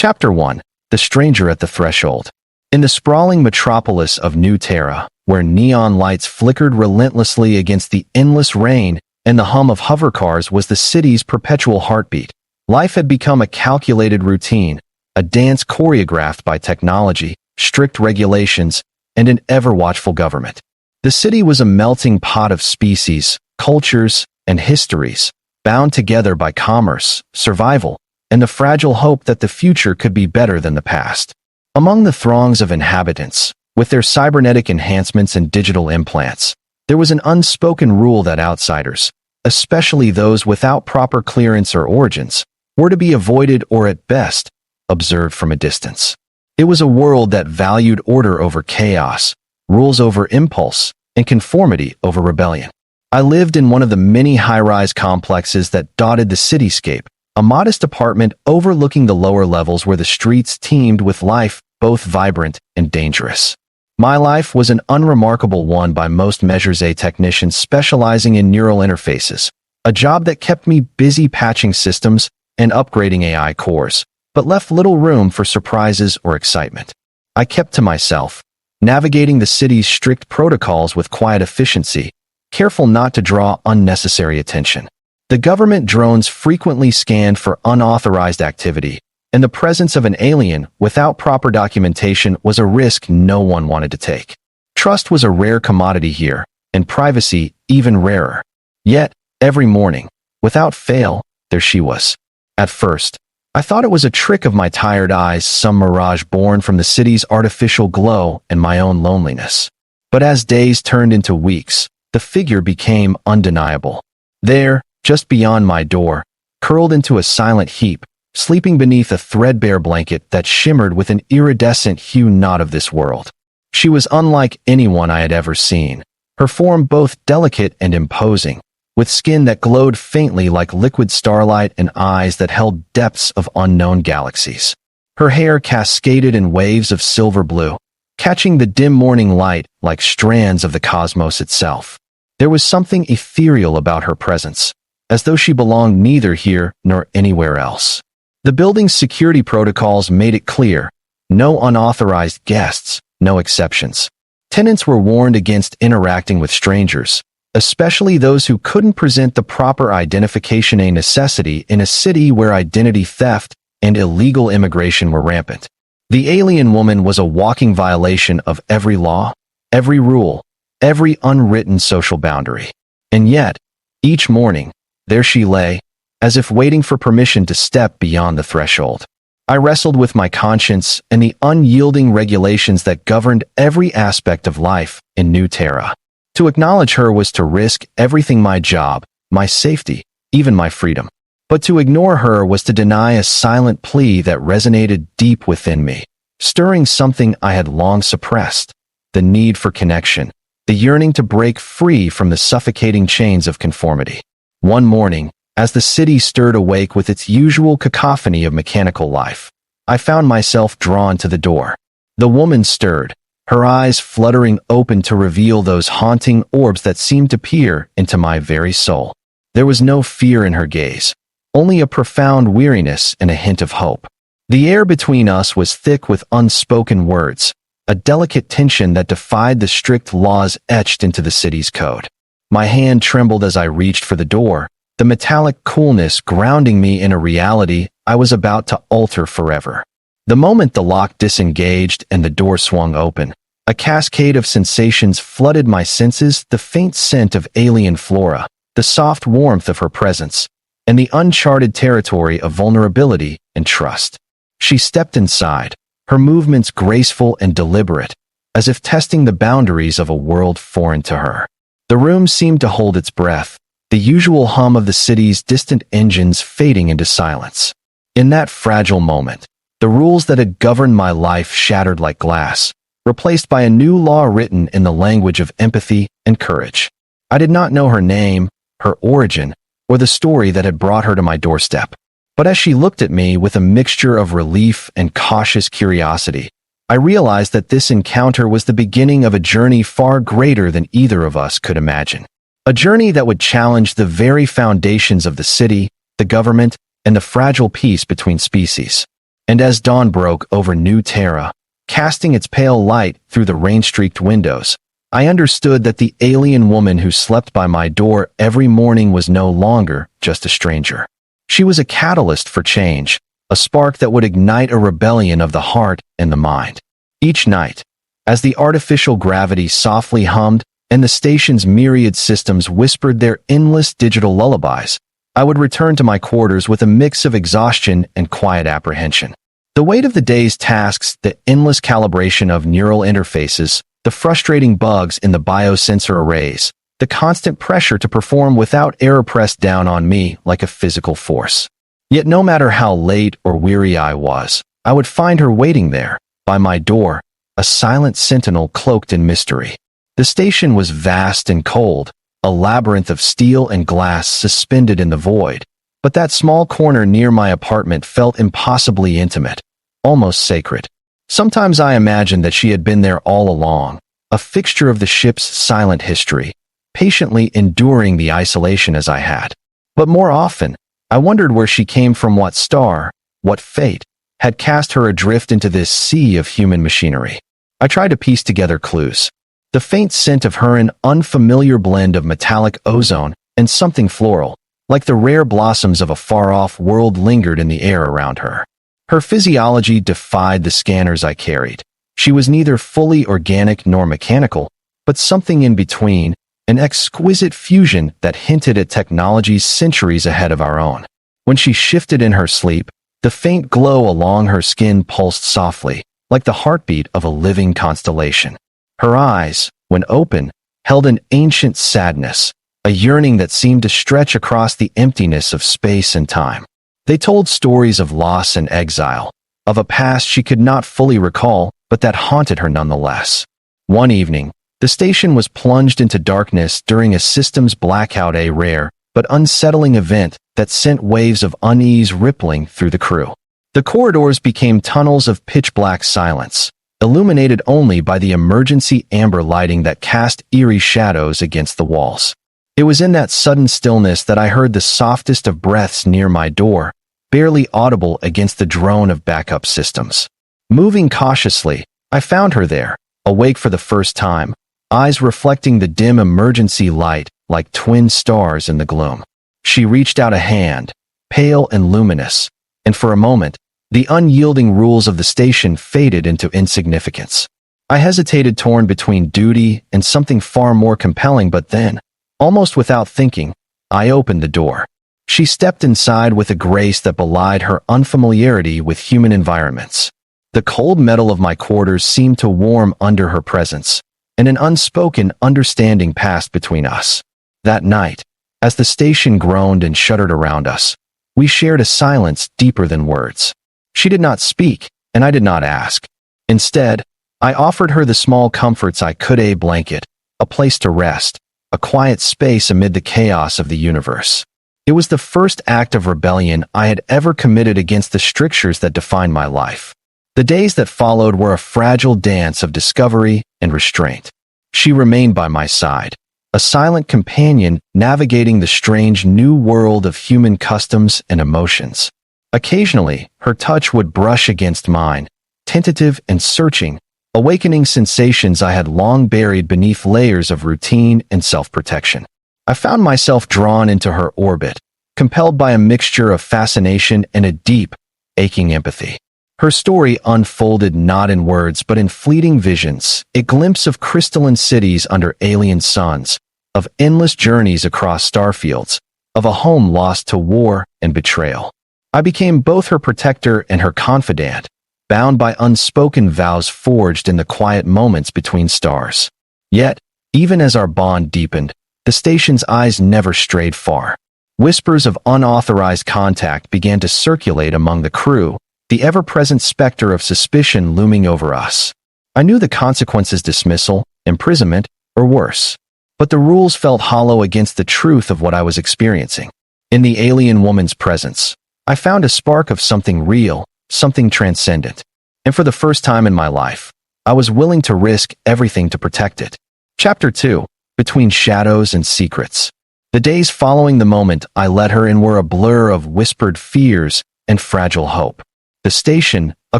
Chapter 1. The Stranger at the Threshold. In the sprawling metropolis of New Terra, where neon lights flickered relentlessly against the endless rain and the hum of hovercars was the city's perpetual heartbeat, life had become a calculated routine, a dance choreographed by technology, strict regulations, and an ever-watchful government. The city was a melting pot of species, cultures, and histories, bound together by commerce, survival, and the fragile hope that the future could be better than the past. Among the throngs of inhabitants, with their cybernetic enhancements and digital implants, there was an unspoken rule that outsiders, especially those without proper clearance or origins, were to be avoided or at best, observed from a distance. It was a world that valued order over chaos, rules over impulse, and conformity over rebellion. I lived in one of the many high-rise complexes that dotted the cityscape, a modest apartment overlooking the lower levels where the streets teemed with life, both vibrant and dangerous. My life was an unremarkable one by most measures, a technician specializing in neural interfaces, a job that kept me busy patching systems and upgrading AI cores, but left little room for surprises or excitement. I kept to myself, navigating the city's strict protocols with quiet efficiency, careful not to draw unnecessary attention. The government drones frequently scanned for unauthorized activity, and the presence of an alien without proper documentation was a risk no one wanted to take. Trust was a rare commodity here, and privacy even rarer. Yet, every morning, without fail, there she was. At first, I thought it was a trick of my tired eyes, some mirage born from the city's artificial glow and my own loneliness. But as days turned into weeks, the figure became undeniable. There, just beyond my door, curled into a silent heap, sleeping beneath a threadbare blanket that shimmered with an iridescent hue not of this world. She was unlike anyone I had ever seen, her form both delicate and imposing, with skin that glowed faintly like liquid starlight and eyes that held depths of unknown galaxies. Her hair cascaded in waves of silver blue, catching the dim morning light like strands of the cosmos itself. There was something ethereal about her presence, as though she belonged neither here nor anywhere else. The building's security protocols made it clear: no unauthorized guests, no exceptions. Tenants were warned against interacting with strangers, especially those who couldn't present the proper identification, a necessity in a city where identity theft and illegal immigration were rampant. The alien woman was a walking violation of every law, every rule, every unwritten social boundary. And yet, each morning, there she lay, as if waiting for permission to step beyond the threshold. I wrestled with my conscience and the unyielding regulations that governed every aspect of life in New Terra. To acknowledge her was to risk everything: my job, my safety, even my freedom. But to ignore her was to deny a silent plea that resonated deep within me, stirring something I had long suppressed: the need for connection, the yearning to break free from the suffocating chains of conformity. One morning, as the city stirred awake with its usual cacophony of mechanical life, I found myself drawn to the door. The woman stirred, her eyes fluttering open to reveal those haunting orbs that seemed to peer into my very soul. There was no fear in her gaze, only a profound weariness and a hint of hope. The air between us was thick with unspoken words, a delicate tension that defied the strict laws etched into the city's code. My hand trembled as I reached for the door, the metallic coolness grounding me in a reality I was about to alter forever. The moment the lock disengaged and the door swung open, a cascade of sensations flooded my senses: the faint scent of alien flora, the soft warmth of her presence, and the uncharted territory of vulnerability and trust. She stepped inside, her movements graceful and deliberate, as if testing the boundaries of a world foreign to her. The room seemed to hold its breath, the usual hum of the city's distant engines fading into silence. In that fragile moment, the rules that had governed my life shattered like glass, replaced by a new law written in the language of empathy and courage. I did not know her name, her origin, or the story that had brought her to my doorstep. But as she looked at me with a mixture of relief and cautious curiosity, I realized that this encounter was the beginning of a journey far greater than either of us could imagine. A journey that would challenge the very foundations of the city, the government, and the fragile peace between species. And as dawn broke over New Terra, casting its pale light through the rain-streaked windows, I understood that the alien woman who slept by my door every morning was no longer just a stranger. She was a catalyst for change, a spark that would ignite a rebellion of the heart and the mind. Each night, as the artificial gravity softly hummed and the station's myriad systems whispered their endless digital lullabies, I would return to my quarters with a mix of exhaustion and quiet apprehension. The weight of the day's tasks, the endless calibration of neural interfaces, the frustrating bugs in the biosensor arrays, the constant pressure to perform without error pressed down on me like a physical force. Yet no matter how late or weary I was, I would find her waiting there, by my door, a silent sentinel cloaked in mystery. The station was vast and cold, a labyrinth of steel and glass suspended in the void, but that small corner near my apartment felt impossibly intimate, almost sacred. Sometimes I imagined that she had been there all along, a fixture of the ship's silent history, patiently enduring the isolation as I had. But more often, I wondered where she came from, what star, what fate, had cast her adrift into this sea of human machinery. I tried to piece together clues. The faint scent of her, an unfamiliar blend of metallic ozone and something floral, like the rare blossoms of a far-off world, lingered in the air around her. Her physiology defied the scanners I carried. She was neither fully organic nor mechanical, but something in between, an exquisite fusion that hinted at technologies centuries ahead of our own. When she shifted in her sleep, the faint glow along her skin pulsed softly, like the heartbeat of a living constellation. Her eyes, when open, held an ancient sadness, a yearning that seemed to stretch across the emptiness of space and time. They told stories of loss and exile, of a past she could not fully recall, but that haunted her nonetheless. One evening, the station was plunged into darkness during a systems blackout, a rare but unsettling event that sent waves of unease rippling through the crew. The corridors became tunnels of pitch-black silence, illuminated only by the emergency amber lighting that cast eerie shadows against the walls. It was in that sudden stillness that I heard the softest of breaths near my door, barely audible against the drone of backup systems. Moving cautiously, I found her there, awake for the first time, eyes reflecting the dim emergency light like twin stars in the gloom. She reached out a hand, pale and luminous, and for a moment, the unyielding rules of the station faded into insignificance. I hesitated, torn between duty and something far more compelling, but then, almost without thinking, I opened the door. She stepped inside with a grace that belied her unfamiliarity with human environments. The cold metal of my quarters seemed to warm under her presence, and an unspoken understanding passed between us. That night, as the station groaned and shuddered around us, we shared a silence deeper than words. She did not speak, and I did not ask. Instead, I offered her the small comforts I could: a blanket, a place to rest, a quiet space amid the chaos of the universe. It was the first act of rebellion I had ever committed against the strictures that defined my life. The days that followed were a fragile dance of discovery and restraint. She remained by my side, a silent companion navigating the strange new world of human customs and emotions. Occasionally, her touch would brush against mine, tentative and searching, awakening sensations I had long buried beneath layers of routine and self-protection. I found myself drawn into her orbit, compelled by a mixture of fascination and a deep, aching empathy. Her story unfolded not in words but in fleeting visions, a glimpse of crystalline cities under alien suns, of endless journeys across starfields, of a home lost to war and betrayal. I became both her protector and her confidant, bound by unspoken vows forged in the quiet moments between stars. Yet, even as our bond deepened, the station's eyes never strayed far. Whispers of unauthorized contact began to circulate among the crew, the ever-present specter of suspicion looming over us. I knew the consequences: dismissal, imprisonment, or worse. But the rules felt hollow against the truth of what I was experiencing. In the alien woman's presence, I found a spark of something real, something transcendent. And for the first time in my life, I was willing to risk everything to protect it. Chapter 2. Between Shadows and Secrets. The days following the moment I let her in were a blur of whispered fears and fragile hope. The station, a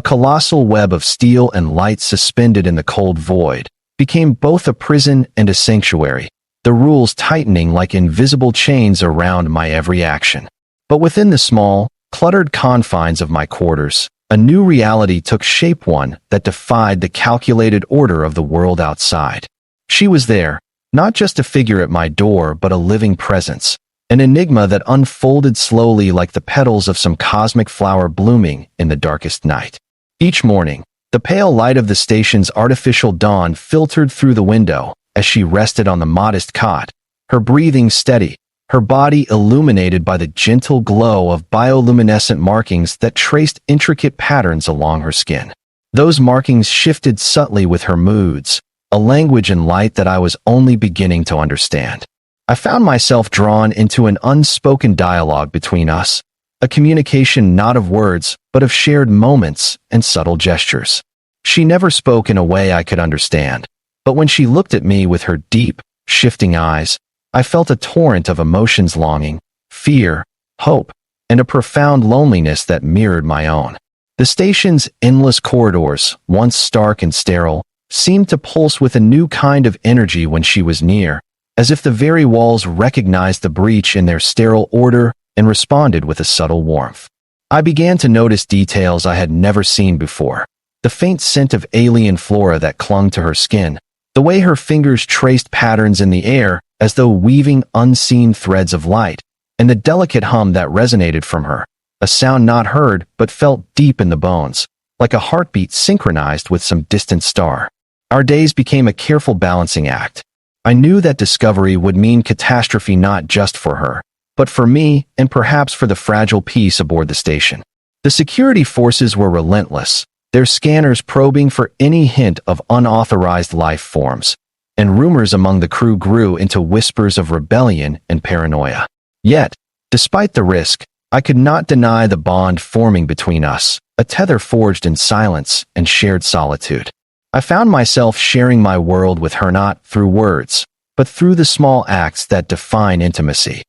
colossal web of steel and light suspended in the cold void, became both a prison and a sanctuary, the rules tightening like invisible chains around my every action. But within the small, cluttered confines of my quarters, a new reality took shape, one that defied the calculated order of the world outside. She was there, not just a figure at my door but a living presence, an enigma that unfolded slowly like the petals of some cosmic flower blooming in the darkest night. Each morning, the pale light of the station's artificial dawn filtered through the window as she rested on the modest cot, her breathing steady, her body illuminated by the gentle glow of bioluminescent markings that traced intricate patterns along her skin. Those markings shifted subtly with her moods, a language and light that I was only beginning to understand. I found myself drawn into an unspoken dialogue between us, a communication not of words, but of shared moments and subtle gestures. She never spoke in a way I could understand, but when she looked at me with her deep, shifting eyes, I felt a torrent of emotions: longing, fear, hope, and a profound loneliness that mirrored my own. The station's endless corridors, once stark and sterile, seemed to pulse with a new kind of energy when she was near, as if the very walls recognized the breach in their sterile order and responded with a subtle warmth. I began to notice details I had never seen before: the faint scent of alien flora that clung to her skin, the way her fingers traced patterns in the air as though weaving unseen threads of light, and the delicate hum that resonated from her, a sound not heard but felt deep in the bones, like a heartbeat synchronized with some distant star. Our days became a careful balancing act. I knew that discovery would mean catastrophe, not just for her, but for me and perhaps for the fragile peace aboard the station. The security forces were relentless, their scanners probing for any hint of unauthorized life forms, and rumors among the crew grew into whispers of rebellion and paranoia. Yet, despite the risk, I could not deny the bond forming between us, a tether forged in silence and shared solitude. I found myself sharing my world with her not through words, but through the small acts that define intimacy.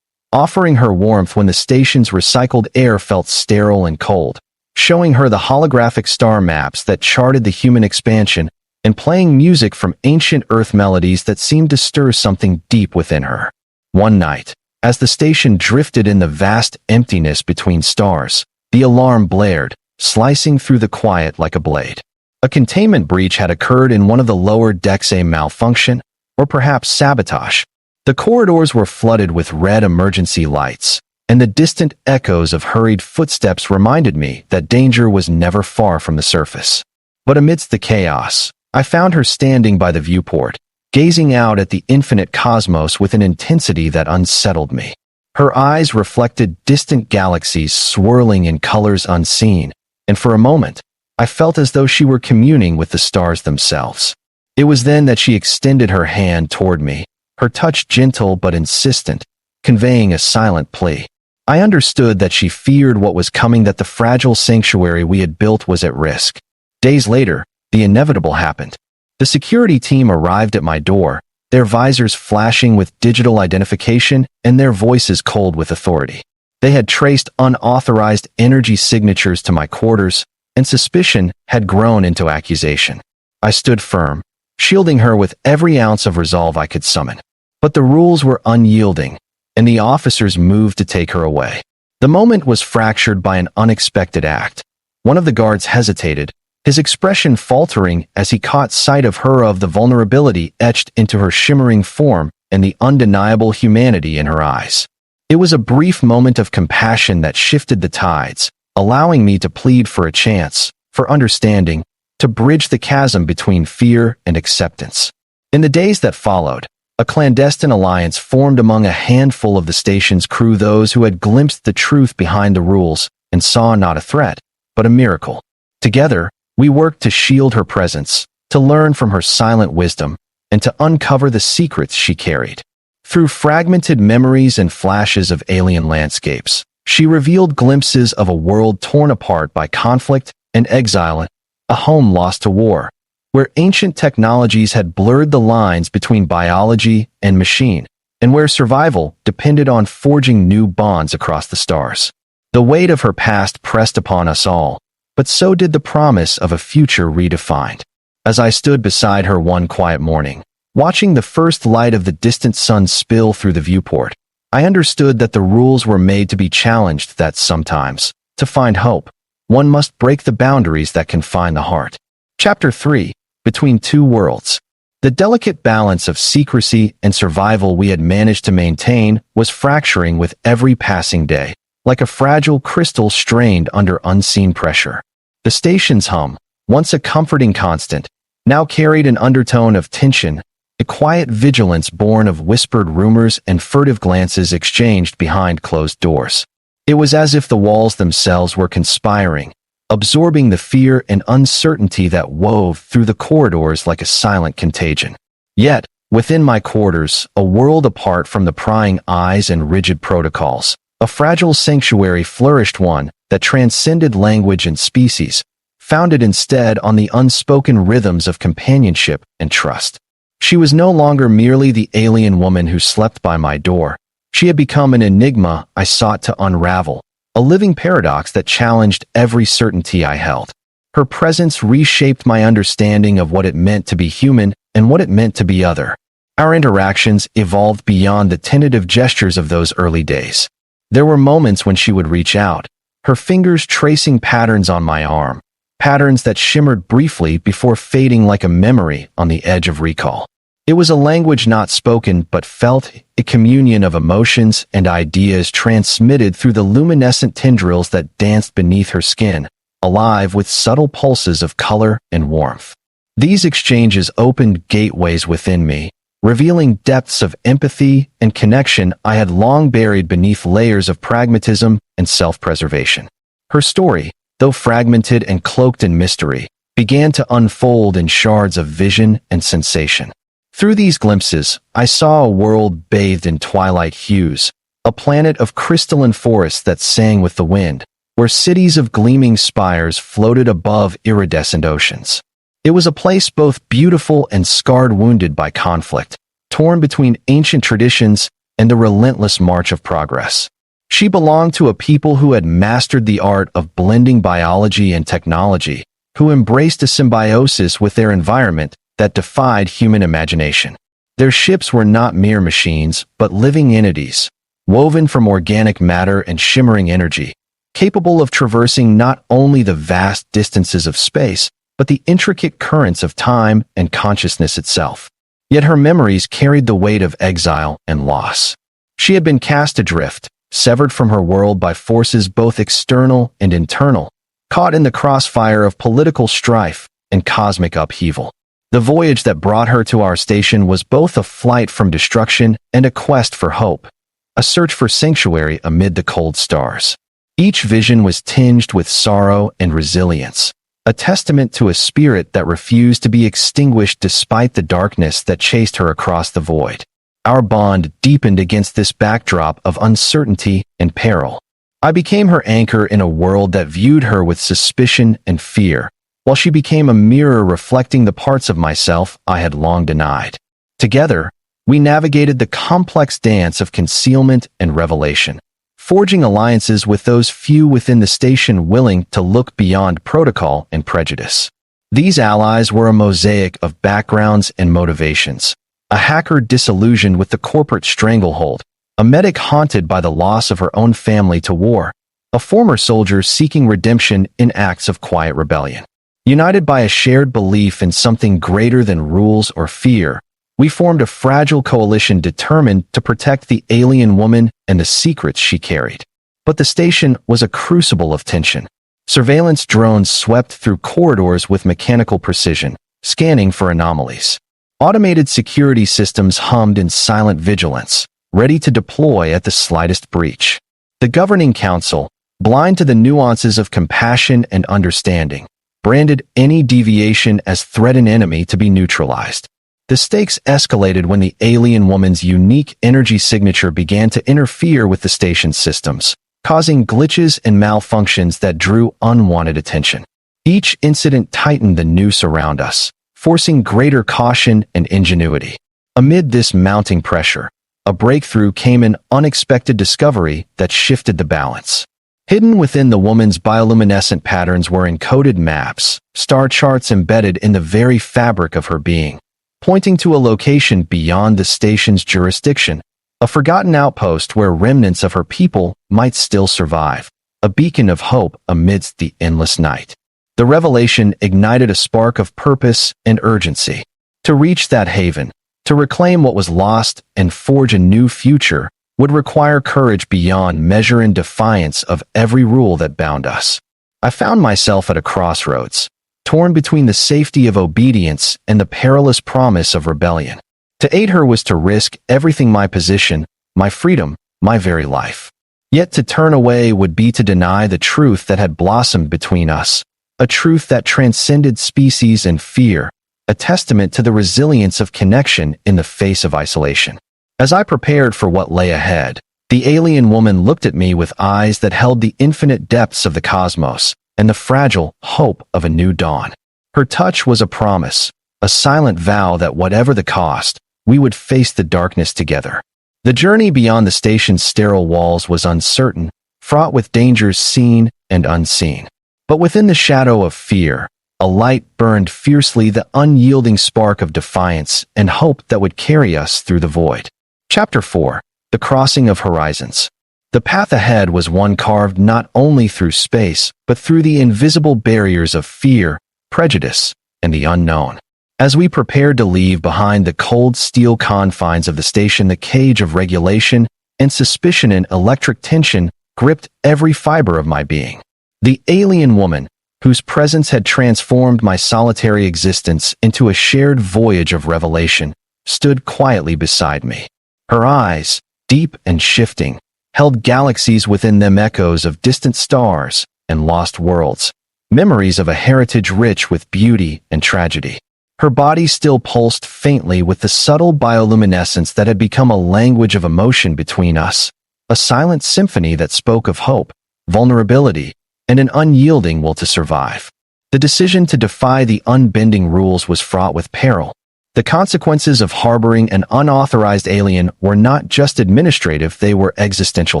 Offering her warmth when the station's recycled air felt sterile and cold, showing her the holographic star maps that charted the human expansion, and playing music from ancient Earth melodies that seemed to stir something deep within her. One night, as the station drifted in the vast emptiness between stars, the alarm blared, slicing through the quiet like a blade. A containment breach had occurred in one of the lower decks, a malfunction, or perhaps sabotage. The corridors were flooded with red emergency lights, and the distant echoes of hurried footsteps reminded me that danger was never far from the surface. But amidst the chaos, I found her standing by the viewport, gazing out at the infinite cosmos with an intensity that unsettled me. Her eyes reflected distant galaxies swirling in colors unseen, and for a moment, I felt as though she were communing with the stars themselves. It was then that she extended her hand toward me, her touch gentle but insistent, conveying a silent plea. I understood that she feared what was coming, that the fragile sanctuary we had built was at risk. Days later, the inevitable happened. The security team arrived at my door, their visors flashing with digital identification and their voices cold with authority. They had traced unauthorized energy signatures to my quarters, and suspicion had grown into accusation. I stood firm, shielding her with every ounce of resolve I could summon. But the rules were unyielding, and the officers moved to take her away. The moment was fractured by an unexpected act. One of the guards hesitated, his expression faltering as he caught sight of her, of the vulnerability etched into her shimmering form and the undeniable humanity in her eyes. It was a brief moment of compassion that shifted the tides, allowing me to plead for a chance, for understanding, to bridge the chasm between fear and acceptance. In the days that followed, a clandestine alliance formed among a handful of the station's crew, those who had glimpsed the truth behind the rules and saw not a threat, but a miracle. Together, we worked to shield her presence, to learn from her silent wisdom, and to uncover the secrets she carried. Through fragmented memories and flashes of alien landscapes, she revealed glimpses of a world torn apart by conflict and exile, a home lost to war, where ancient technologies had blurred the lines between biology and machine, and where survival depended on forging new bonds across the stars. The weight of her past pressed upon us all, but so did the promise of a future redefined. As I stood beside her one quiet morning, watching the first light of the distant sun spill through the viewport, I understood that the rules were made to be challenged, that sometimes, to find hope, one must break the boundaries that confine the heart. Chapter 3. Between Two Worlds. The delicate balance of secrecy and survival we had managed to maintain was fracturing with every passing day, like a fragile crystal strained under unseen pressure. The station's hum, once a comforting constant, now carried an undertone of tension, a quiet vigilance born of whispered rumors and furtive glances exchanged behind closed doors. It was as if the walls themselves were conspiring, absorbing the fear and uncertainty that wove through the corridors like a silent contagion. Yet, within my quarters, a world apart from the prying eyes and rigid protocols, a fragile sanctuary flourished, one that transcended language and species, founded instead on the unspoken rhythms of companionship and trust. She was no longer merely the alien woman who slept by my door. She had become an enigma I sought to unravel, a living paradox that challenged every certainty I held. Her presence reshaped my understanding of what it meant to be human and what it meant to be other. Our interactions evolved beyond the tentative gestures of those early days. There were moments when she would reach out, her fingers tracing patterns on my arm, patterns that shimmered briefly before fading like a memory on the edge of recall. It was a language not spoken but felt, a communion of emotions and ideas transmitted through the luminescent tendrils that danced beneath her skin, alive with subtle pulses of color and warmth. These exchanges opened gateways within me, revealing depths of empathy and connection I had long buried beneath layers of pragmatism and self-preservation. Her story, though fragmented and cloaked in mystery, began to unfold in shards of vision and sensation. Through these glimpses, I saw a world bathed in twilight hues, a planet of crystalline forests that sang with the wind, where cities of gleaming spires floated above iridescent oceans. It was a place both beautiful and scarred, wounded by conflict, torn between ancient traditions and the relentless march of progress. She belonged to a people who had mastered the art of blending biology and technology, who embraced a symbiosis with their environment that defied human imagination. Their ships were not mere machines, but living entities, woven from organic matter and shimmering energy, capable of traversing not only the vast distances of space, but the intricate currents of time and consciousness itself. Yet her memories carried the weight of exile and loss. She had been cast adrift, severed from her world by forces both external and internal, caught in the crossfire of political strife and cosmic upheaval. The voyage that brought her to our station was both a flight from destruction and a quest for hope, a search for sanctuary amid the cold stars. Each vision was tinged with sorrow and resilience, a testament to a spirit that refused to be extinguished despite the darkness that chased her across the void. Our bond deepened against this backdrop of uncertainty and peril. I became her anchor in a world that viewed her with suspicion and fear, while she became a mirror reflecting the parts of myself I had long denied. Together, we navigated the complex dance of concealment and revelation, forging alliances with those few within the station willing to look beyond protocol and prejudice. These allies were a mosaic of backgrounds and motivations: a hacker disillusioned with the corporate stranglehold, a medic haunted by the loss of her own family to war, a former soldier seeking redemption in acts of quiet rebellion. United by a shared belief in something greater than rules or fear, we formed a fragile coalition determined to protect the alien woman and the secrets she carried. But the station was a crucible of tension. Surveillance drones swept through corridors with mechanical precision, scanning for anomalies. Automated security systems hummed in silent vigilance, ready to deploy at the slightest breach. The governing council, blind to the nuances of compassion and understanding, branded any deviation as threat and enemy to be neutralized. The stakes escalated when the alien woman's unique energy signature began to interfere with the station's systems, causing glitches and malfunctions that drew unwanted attention. Each incident tightened the noose around us, forcing greater caution and ingenuity. Amid this mounting pressure, a breakthrough came: an unexpected discovery that shifted the balance. Hidden within the woman's bioluminescent patterns were encoded maps, star charts embedded in the very fabric of her being, pointing to a location beyond the station's jurisdiction, a forgotten outpost where remnants of her people might still survive, a beacon of hope amidst the endless night. The revelation ignited a spark of purpose and urgency. To reach that haven, to reclaim what was lost and forge a new future, would require courage beyond measure and defiance of every rule that bound us. I found myself at a crossroads, torn between the safety of obedience and the perilous promise of rebellion. To aid her was to risk everything: my position, my freedom, my very life. Yet to turn away would be to deny the truth that had blossomed between us, a truth that transcended species and fear, a testament to the resilience of connection in the face of isolation. As I prepared for what lay ahead, the alien woman looked at me with eyes that held the infinite depths of the cosmos and the fragile hope of a new dawn. Her touch was a promise, a silent vow that whatever the cost, we would face the darkness together. The journey beyond the station's sterile walls was uncertain, fraught with dangers seen and unseen. But within the shadow of fear, a light burned fiercely, the unyielding spark of defiance and hope that would carry us through the void. Chapter 4. The Crossing of Horizons. The path ahead was one carved not only through space, but through the invisible barriers of fear, prejudice, and the unknown. As we prepared to leave behind the cold steel confines of the station, the cage of regulation and suspicion and electric tension gripped every fiber of my being. The alien woman, whose presence had transformed my solitary existence into a shared voyage of revelation, stood quietly beside me. Her eyes, deep and shifting, held galaxies within them, echoes of distant stars and lost worlds, memories of a heritage rich with beauty and tragedy. Her body still pulsed faintly with the subtle bioluminescence that had become a language of emotion between us, a silent symphony that spoke of hope, vulnerability, and an unyielding will to survive. The decision to defy the unbending rules was fraught with peril. The consequences of harboring an unauthorized alien were not just administrative, they were existential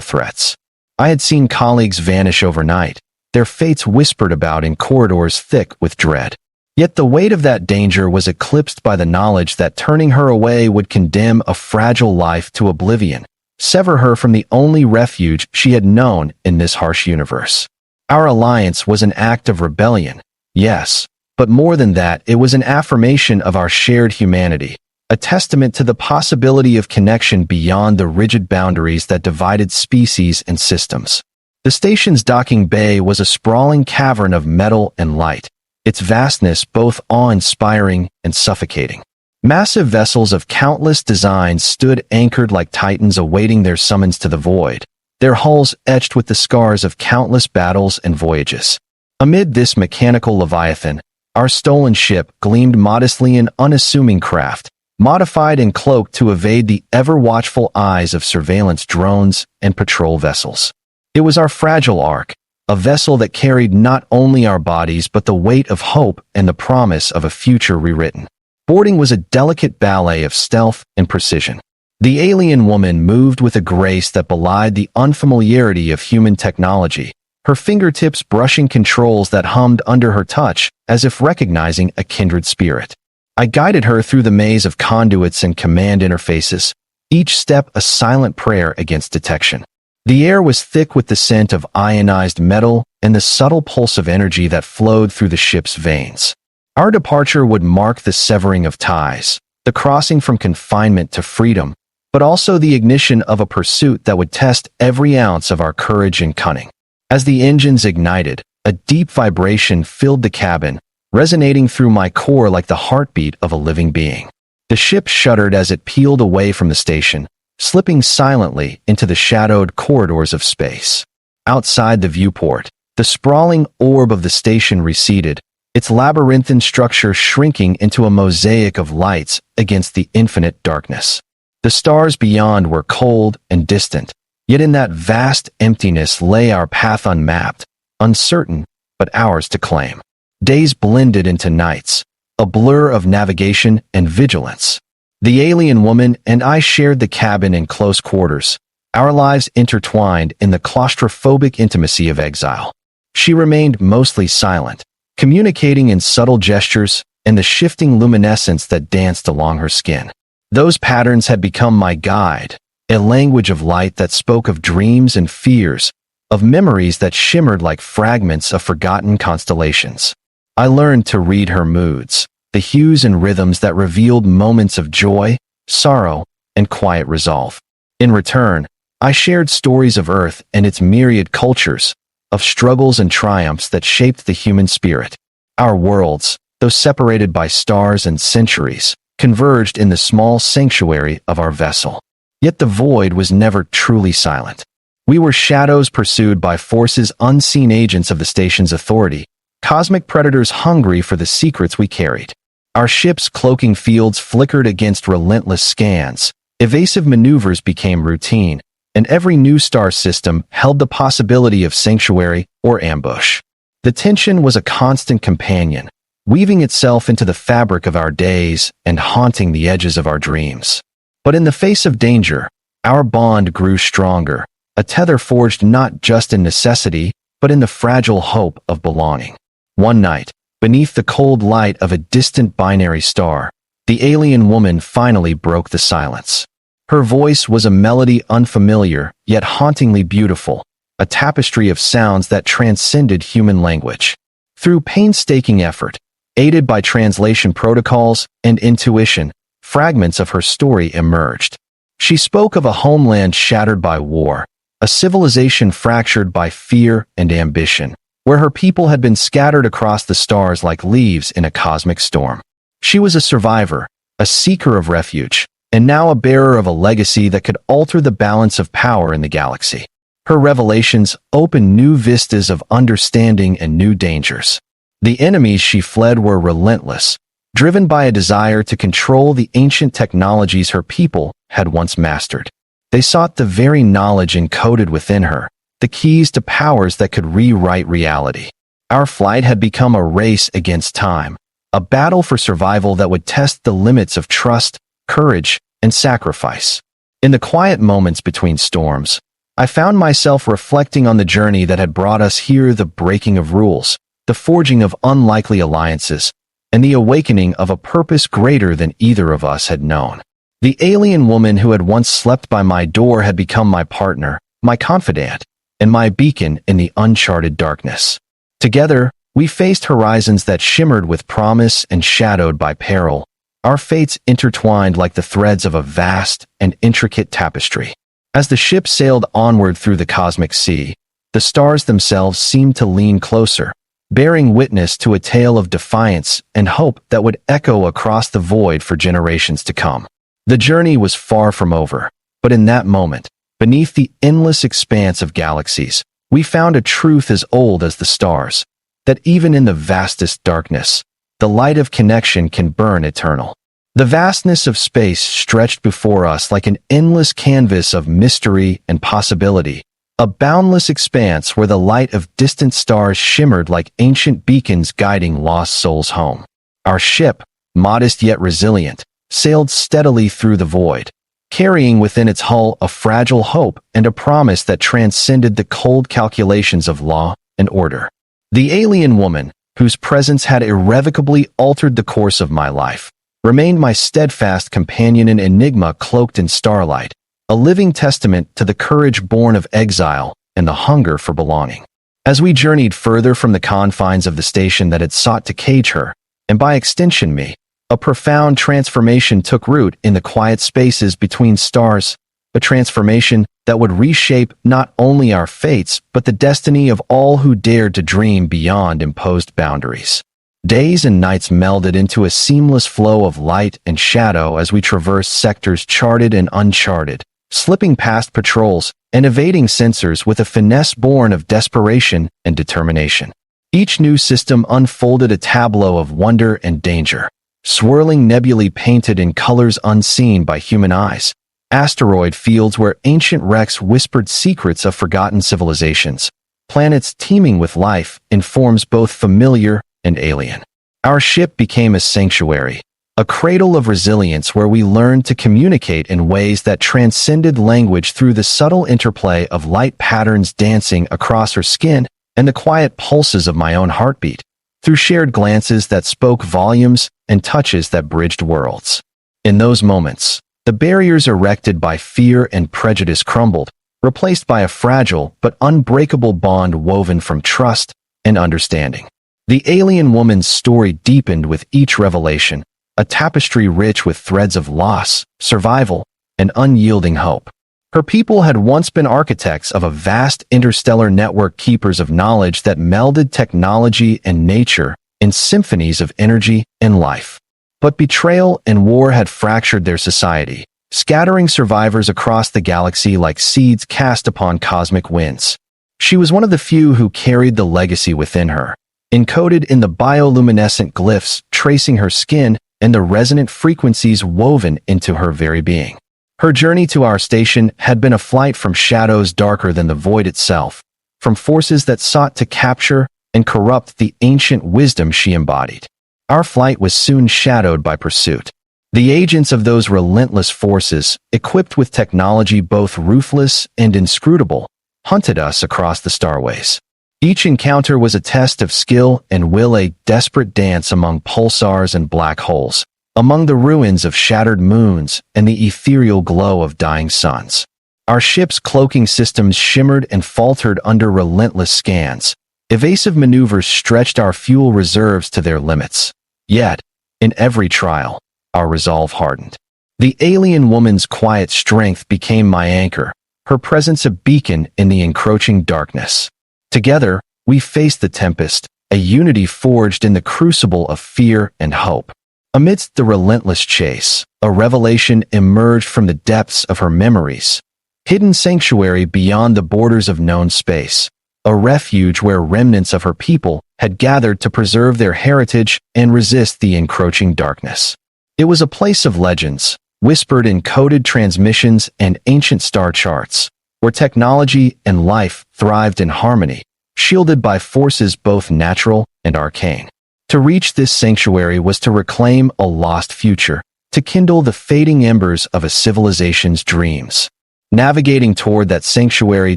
threats. I had seen colleagues vanish overnight, their fates whispered about in corridors thick with dread. Yet the weight of that danger was eclipsed by the knowledge that turning her away would condemn a fragile life to oblivion, sever her from the only refuge she had known in this harsh universe. Our alliance was an act of rebellion, yes, but more than that, it was an affirmation of our shared humanity, a testament to the possibility of connection beyond the rigid boundaries that divided species and systems. The station's docking bay was a sprawling cavern of metal and light, its vastness both awe-inspiring and suffocating. Massive vessels of countless designs stood anchored like titans awaiting their summons to the void, their hulls etched with the scars of countless battles and voyages. Amid this mechanical leviathan, our stolen ship gleamed modestly, an unassuming craft, modified and cloaked to evade the ever-watchful eyes of surveillance drones and patrol vessels. It was our fragile ark, a vessel that carried not only our bodies but the weight of hope and the promise of a future rewritten. Boarding was a delicate ballet of stealth and precision. The alien woman moved with a grace that belied the unfamiliarity of human technology, her fingertips brushing controls that hummed under her touch as if recognizing a kindred spirit. I guided her through the maze of conduits and command interfaces, each step a silent prayer against detection. The air was thick with the scent of ionized metal and the subtle pulse of energy that flowed through the ship's veins. Our departure would mark the severing of ties, the crossing from confinement to freedom, but also the ignition of a pursuit that would test every ounce of our courage and cunning. As the engines ignited, a deep vibration filled the cabin, resonating through my core like the heartbeat of a living being. The ship shuddered as it peeled away from the station, slipping silently into the shadowed corridors of space. Outside the viewport, the sprawling orb of the station receded, its labyrinthine structure shrinking into a mosaic of lights against the infinite darkness. The stars beyond were cold and distant, yet in that vast emptiness lay our path unmapped, uncertain, but ours to claim. Days blended into nights, a blur of navigation and vigilance. The alien woman and I shared the cabin in close quarters, our lives intertwined in the claustrophobic intimacy of exile. She remained mostly silent, communicating in subtle gestures and the shifting luminescence that danced along her skin. Those patterns had become my guide, a language of light that spoke of dreams and fears, of memories that shimmered like fragments of forgotten constellations. I learned to read her moods, the hues and rhythms that revealed moments of joy, sorrow, and quiet resolve. In return, I shared stories of Earth and its myriad cultures, of struggles and triumphs that shaped the human spirit. Our worlds, though separated by stars and centuries, converged in the small sanctuary of our vessel. Yet the void was never truly silent. We were shadows pursued by forces unseen, agents of the station's authority, cosmic predators hungry for the secrets we carried. Our ship's cloaking fields flickered against relentless scans, evasive maneuvers became routine, and every new star system held the possibility of sanctuary or ambush. The tension was a constant companion, weaving itself into the fabric of our days and haunting the edges of our dreams. But in the face of danger, our bond grew stronger, a tether forged not just in necessity, but in the fragile hope of belonging. One night, beneath the cold light of a distant binary star, the alien woman finally broke the silence. Her voice was a melody unfamiliar, yet hauntingly beautiful, a tapestry of sounds that transcended human language. Through painstaking effort, aided by translation protocols and intuition, fragments of her story emerged. She spoke of a homeland shattered by war, a civilization fractured by fear and ambition, where her people had been scattered across the stars like leaves in a cosmic storm. She was a survivor, a seeker of refuge, and now a bearer of a legacy that could alter the balance of power in the galaxy. Her revelations opened new vistas of understanding and new dangers. The enemies she fled were relentless, driven by a desire to control the ancient technologies her people had once mastered. They sought the very knowledge encoded within her, the keys to powers that could rewrite reality. Our flight had become a race against time, a battle for survival that would test the limits of trust, courage, and sacrifice. In the quiet moments between storms, I found myself reflecting on the journey that had brought us here, the breaking of rules, the forging of unlikely alliances, and the awakening of a purpose greater than either of us had known. The alien woman who had once slept by my door had become my partner, my confidant, and my beacon in the uncharted darkness. Together, we faced horizons that shimmered with promise and shadowed by peril, our fates intertwined like the threads of a vast and intricate tapestry. As the ship sailed onward through the cosmic sea, the stars themselves seemed to lean closer, bearing witness to a tale of defiance and hope that would echo across the void for generations to come. The journey was far from over, but in that moment, beneath the endless expanse of galaxies, we found a truth as old as the stars, that even in the vastest darkness, the light of connection can burn eternal. The vastness of space stretched before us like an endless canvas of mystery and possibility, a boundless expanse where the light of distant stars shimmered like ancient beacons guiding lost souls home. Our ship, modest yet resilient, sailed steadily through the void, carrying within its hull a fragile hope and a promise that transcended the cold calculations of law and order. The alien woman, whose presence had irrevocably altered the course of my life, remained my steadfast companion, an enigma cloaked in starlight, a living testament to the courage born of exile and the hunger for belonging. As we journeyed further from the confines of the station that had sought to cage her, and by extension me, a profound transformation took root in the quiet spaces between stars, a transformation that would reshape not only our fates but the destiny of all who dared to dream beyond imposed boundaries. Days and nights melded into a seamless flow of light and shadow as we traversed sectors charted and uncharted, slipping past patrols and evading sensors with a finesse born of desperation and determination. Each new system unfolded a tableau of wonder and danger, swirling nebulae painted in colors unseen by human eyes, asteroid fields where ancient wrecks whispered secrets of forgotten civilizations, planets teeming with life in forms both familiar and alien. Our ship became a sanctuary, a cradle of resilience where we learned to communicate in ways that transcended language through the subtle interplay of light patterns dancing across her skin and the quiet pulses of my own heartbeat, through shared glances that spoke volumes and touches that bridged worlds. In those moments, the barriers erected by fear and prejudice crumbled, replaced by a fragile but unbreakable bond woven from trust and understanding. The alien woman's story deepened with each revelation, a tapestry rich with threads of loss, survival, and unyielding hope. Her people had once been architects of a vast interstellar network, keepers of knowledge that melded technology and nature in symphonies of energy and life. But betrayal and war had fractured their society, scattering survivors across the galaxy like seeds cast upon cosmic winds. She was one of the few who carried the legacy within her, encoded in the bioluminescent glyphs tracing her skin and the resonant frequencies woven into her very being. Her journey to our station had been a flight from shadows darker than the void itself, from forces that sought to capture and corrupt the ancient wisdom she embodied. Our flight was soon shadowed by pursuit. The agents of those relentless forces, equipped with technology both ruthless and inscrutable, hunted us across the starways. Each encounter was a test of skill and will, a desperate dance among pulsars and black holes, among the ruins of shattered moons and the ethereal glow of dying suns. Our ship's cloaking systems shimmered and faltered under relentless scans. Evasive maneuvers stretched our fuel reserves to their limits. Yet, in every trial, our resolve hardened. The alien woman's quiet strength became my anchor, her presence a beacon in the encroaching darkness. Together, we faced the tempest, a unity forged in the crucible of fear and hope. Amidst the relentless chase, a revelation emerged from the depths of her memories. Hidden sanctuary beyond the borders of known space, a refuge where remnants of her people had gathered to preserve their heritage and resist the encroaching darkness. It was a place of legends, whispered in coded transmissions and ancient star charts, where technology and life thrived in harmony, shielded by forces both natural and arcane. To reach this sanctuary was to reclaim a lost future, to kindle the fading embers of a civilization's dreams. Navigating toward that sanctuary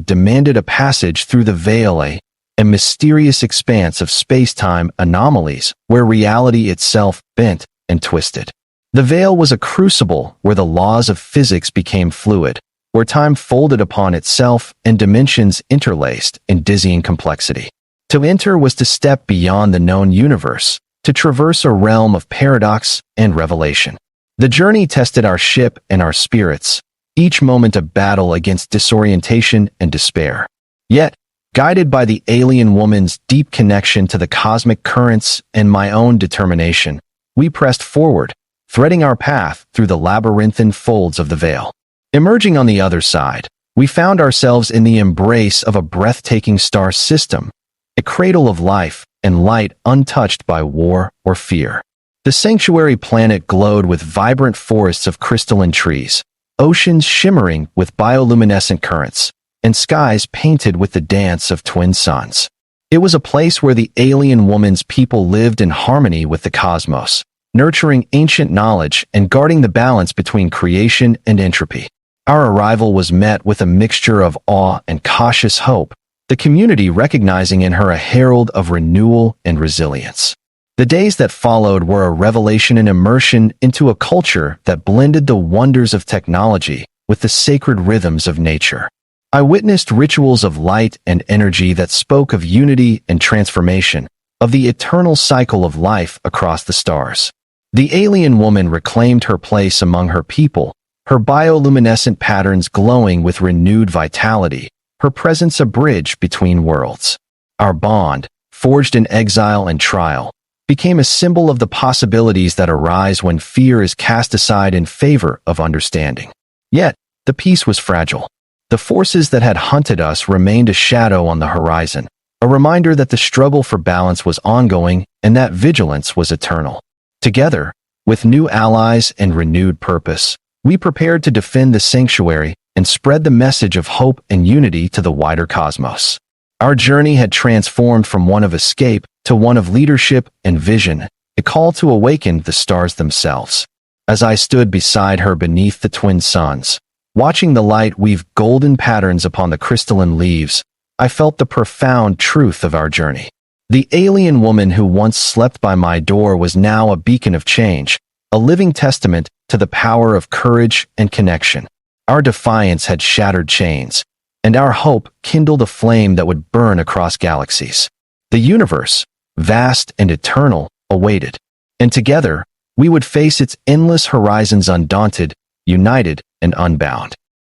demanded a passage through the veil, a mysterious expanse of space-time anomalies where reality itself bent and twisted. The veil was a crucible where the laws of physics became fluid, where time folded upon itself and dimensions interlaced in dizzying complexity. To enter was to step beyond the known universe, to traverse a realm of paradox and revelation. The journey tested our ship and our spirits, each moment a battle against disorientation and despair. Yet, guided by the alien woman's deep connection to the cosmic currents and my own determination, we pressed forward, threading our path through the labyrinthine folds of the veil. Emerging on the other side, we found ourselves in the embrace of a breathtaking star system, a cradle of life and light untouched by war or fear. The sanctuary planet glowed with vibrant forests of crystalline trees, oceans shimmering with bioluminescent currents, and skies painted with the dance of twin suns. It was a place where the alien woman's people lived in harmony with the cosmos, nurturing ancient knowledge and guarding the balance between creation and entropy. Our arrival was met with a mixture of awe and cautious hope, the community recognizing in her a herald of renewal and resilience. The days that followed were a revelation and immersion into a culture that blended the wonders of technology with the sacred rhythms of nature. I witnessed rituals of light and energy that spoke of unity and transformation, of the eternal cycle of life across the stars. The alien woman reclaimed her place among her people, her bioluminescent patterns glowing with renewed vitality, her presence a bridge between worlds. Our bond, forged in exile and trial, became a symbol of the possibilities that arise when fear is cast aside in favor of understanding. Yet, the peace was fragile. The forces that had hunted us remained a shadow on the horizon, a reminder that the struggle for balance was ongoing and that vigilance was eternal. Together, with new allies and renewed purpose, we prepared to defend the sanctuary and spread the message of hope and unity to the wider cosmos. Our journey had transformed from one of escape to one of leadership and vision, a call to awaken the stars themselves. As I stood beside her beneath the twin suns, watching the light weave golden patterns upon the crystalline leaves, I felt the profound truth of our journey. The alien woman who once slept by my door was now a beacon of change, a living testament to the power of courage and connection. Our defiance had shattered chains, and our hope kindled a flame that would burn across galaxies. The universe, vast and eternal, awaited, and together we would face its endless horizons undaunted, united, and unbound.